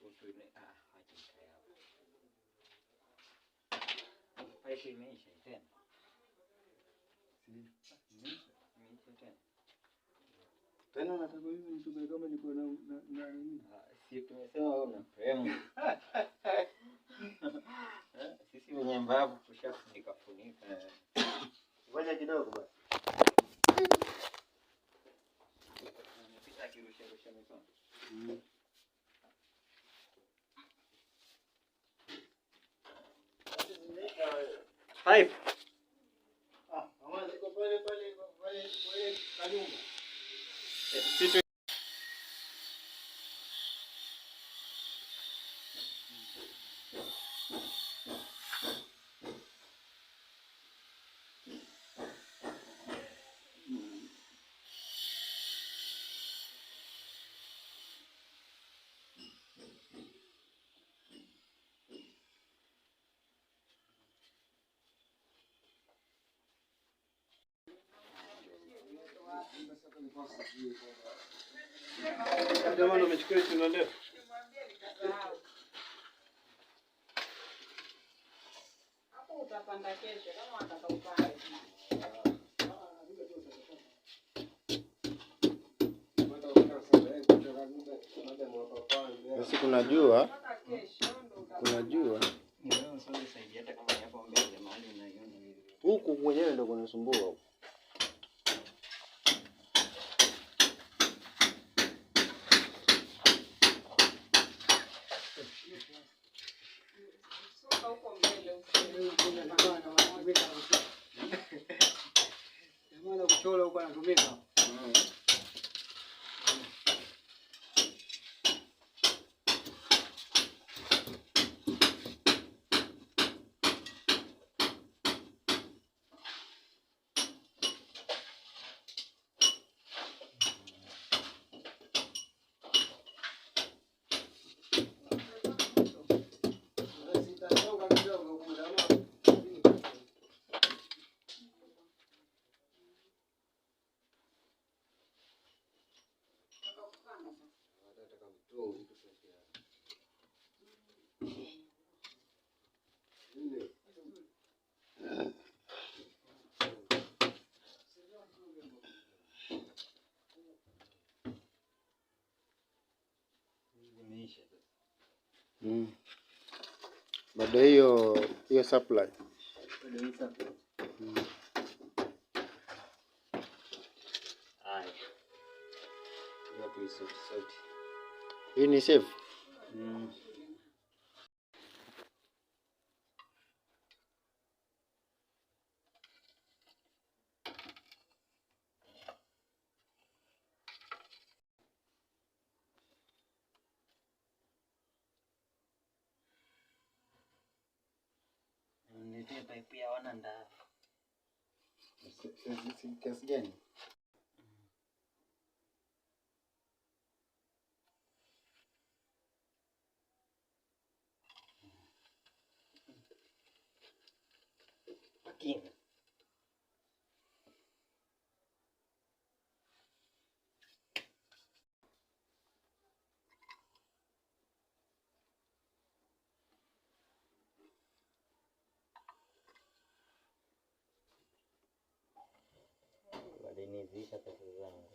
utuine hajikaya. Paipu imeisha tena. Imeisha tena. Tena nataka hivi mtume kama niko na nini? Si tumesema wewe una frame. Sisi wenye mbavu kushafunika funika. Ngoja kidogo basi. Nimepita kirusha mikono. Pipe. Mama ziko pale kanyumba. Situ Kama ndo umechukua hizo ndio. Hapo utapanda kesho kama wataka upande. Basi kuna jua. Ndio sasa saidia hata kama hapo mbele mahali unaiona hivi. Huku mwenyewe ndo kunasumbua huko. Huko mbele Jamaa kuchora huko anatumika. Baada hiyo supply. Hii ni safe. Nitie pipe ya wana nda. Kiasi gani? Pakini. Nimeziisha pesa zangu.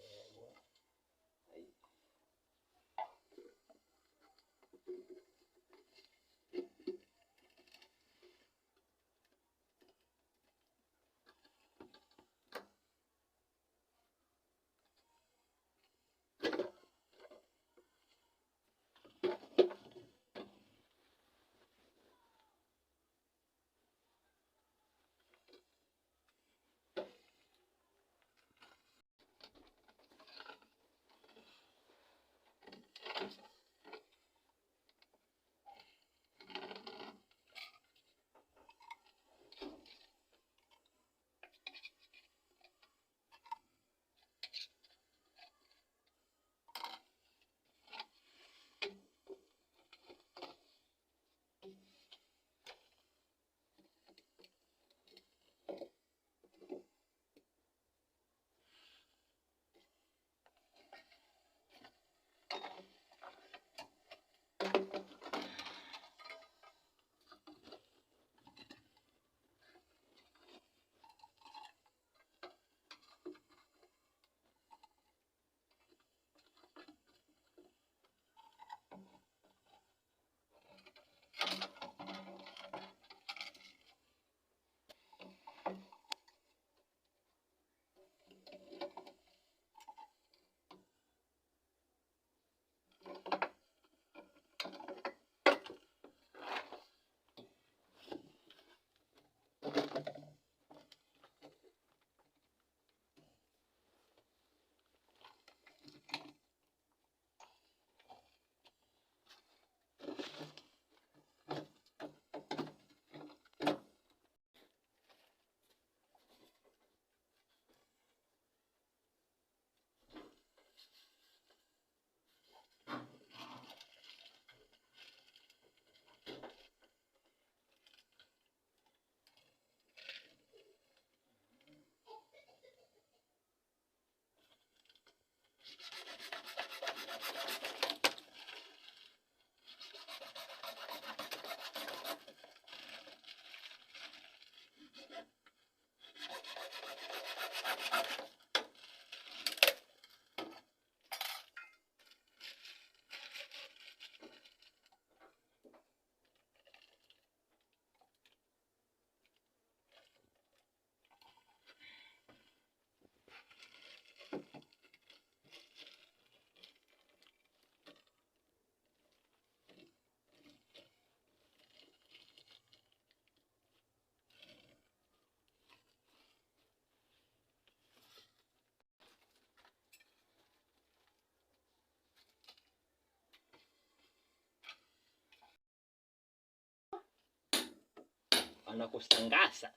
Anakusangasa.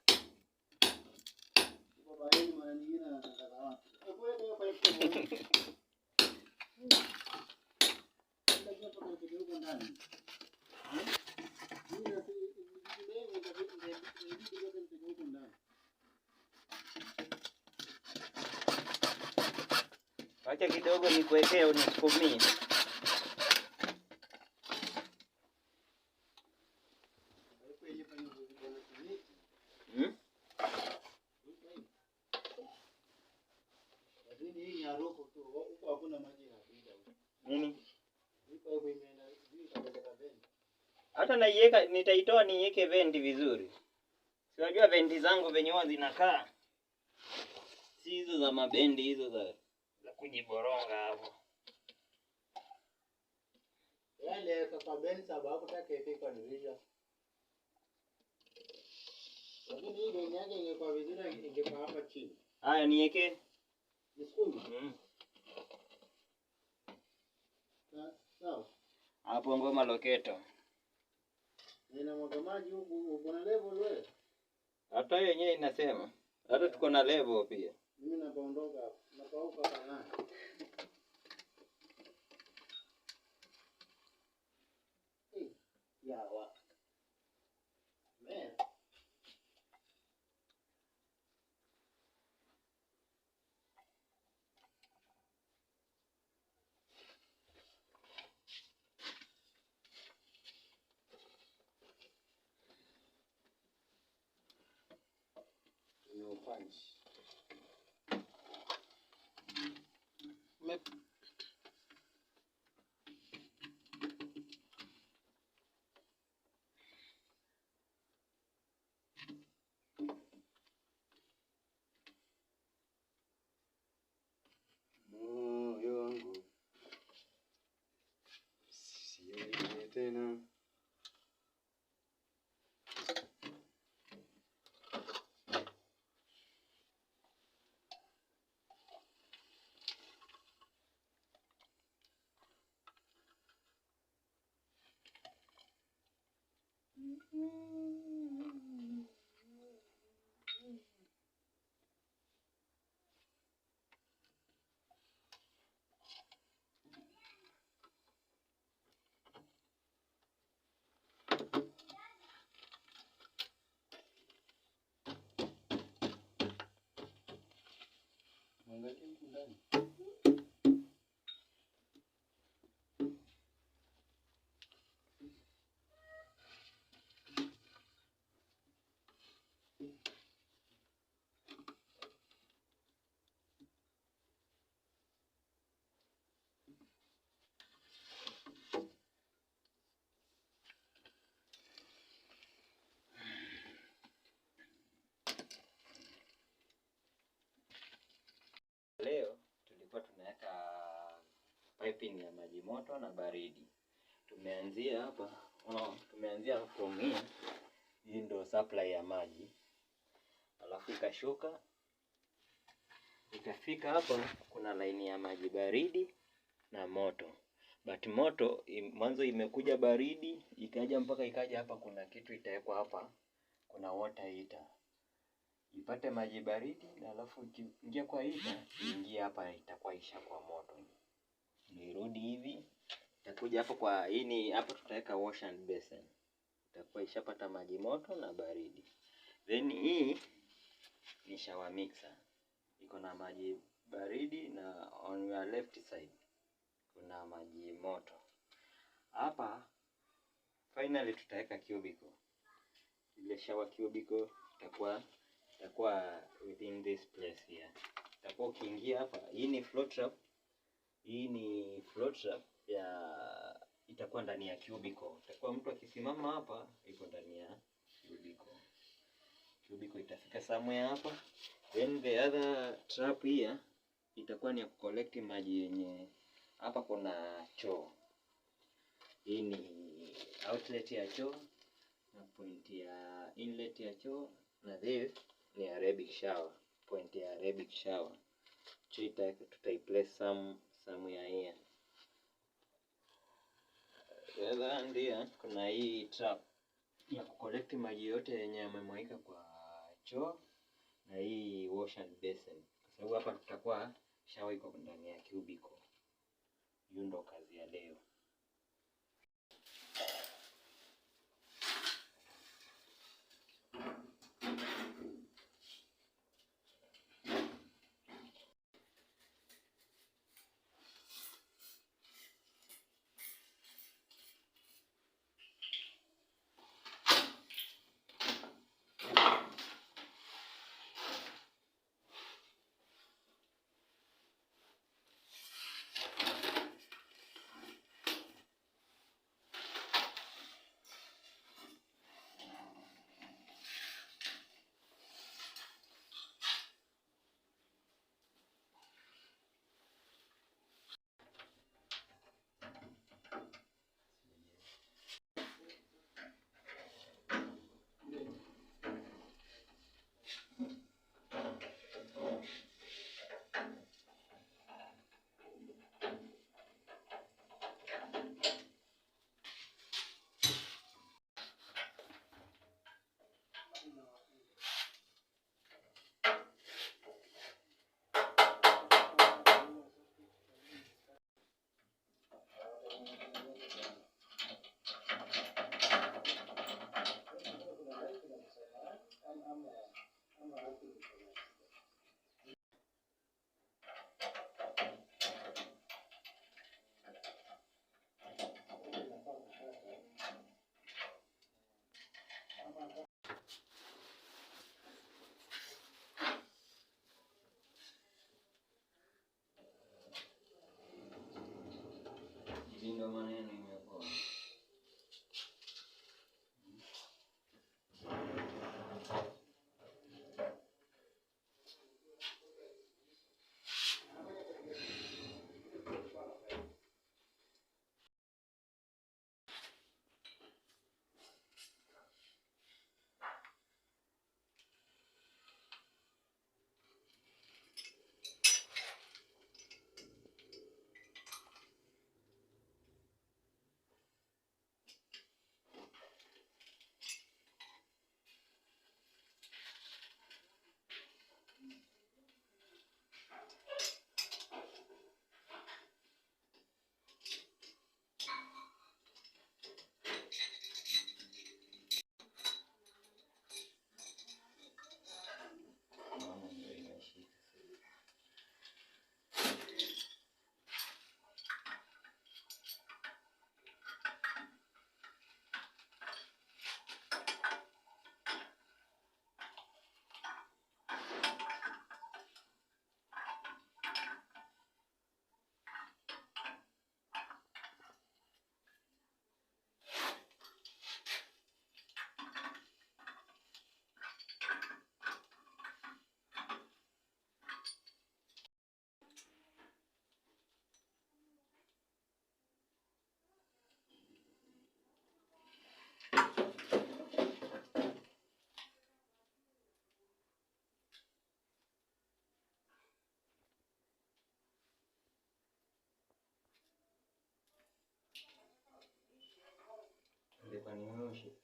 Wacha kidogo nikuwekee unisukumie. Hata naiweka nitaitoa niweke vendi vizuri. Si unajua vendi zangu venye huwa zinakaa. Si hizo za mabendi hizo za kujiboronga hapo. Yale kwa bendi sababu take ifika dirisha. Lakini hii bendi yake ingekuwa vizuri ingekuwa hapa chini. Haya niweke. Nisukume. Sawa. Hapo ngoma loketo. Nina mwaga maji huku, uko na level wewe? Hata yenyewe inasema. Hata tuko na level pia. Mimi napoondoka, napauka sana. Ya wa. Man. No punch. Moyo wangu siye tena. Angalia huku ndani. Leo tulikuwa tunaweka piping ya maji moto na baridi. Tumeanzia hapa, tumeanzia from here. Hii ndio supply ya maji. Alafu ikashuka ikafika hapa, kuna line ya maji baridi na moto. But moto mwanzo imekuja baridi, ikaja mpaka ikaja hapa, kuna kitu itawekwa hapa. Kuna water heater. Ipate maji baridi na alafu ikiingia kwa heater, ingia hapa itakuwa isha kwa moto. Nirudi hivi, itakuja hapo kwa hii hapa tutaweka wash and basin. Itakuwa ishapata maji moto na baridi. Then hii ni shower mixer. Iko na maji baridi na on your left side kuna maji moto. Hapa finally tutaweka cubicle. Ile shower cubicle itakuwa within this place here. Itakuwa ukiingia hapa, hii ni floor trap. Hii ni floor trap itakuwa ndani ya cubicle. Itakuwa mtu akisimama hapa iko ndani ya cubicle. Cubicle itafika somewhere hapa. Then the other trap here itakuwa ni ya collect maji yenye hapa kuna choo. Hii ni outlet ya choo na point ya inlet ya choo, na this ni Arabic shower, point ya Arabic shower. Choo tutaiplace somewhere here. Ndio kuna hii trap ya kucollect maji yote yenye yamemwagika kwa choo, na hii wash and basin, kwa sababu hapa tutakuwa shower iko ndani ya cubicle. Hiyo ndo kazi ya leo. Ndio maneno imekuwa.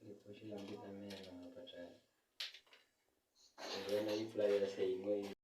Niliposhindika meno napata ndio hii flyer ya sahihi.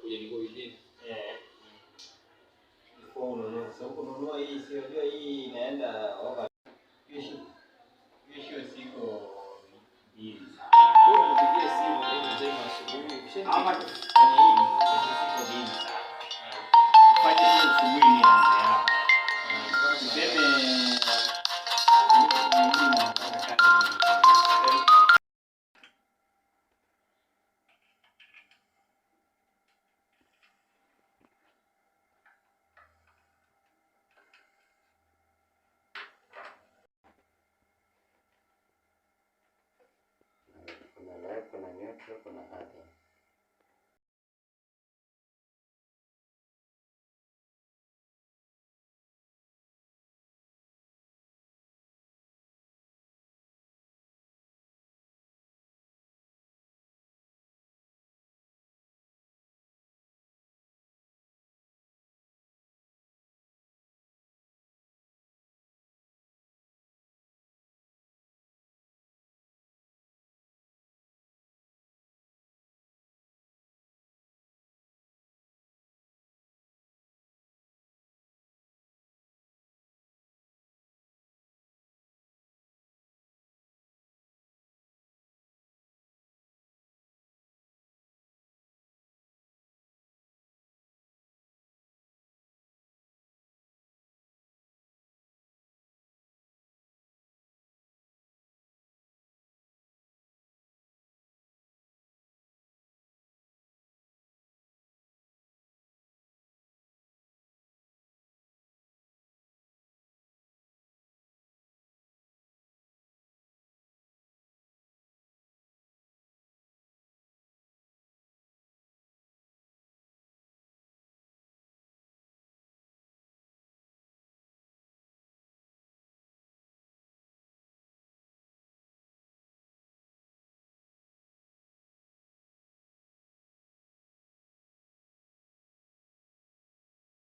kuja niko within. Before ununue. Sababu kununua hii si unajua hii inaenda over. Kesho siko busy. Wewe unipigie simu leo njema asubuhi. Ama tufanye hivi, kesho siko busy sana. Fanye hiyo asubuhi nianze hapa. Tuseme kuna live, kuna neutral, kuna other.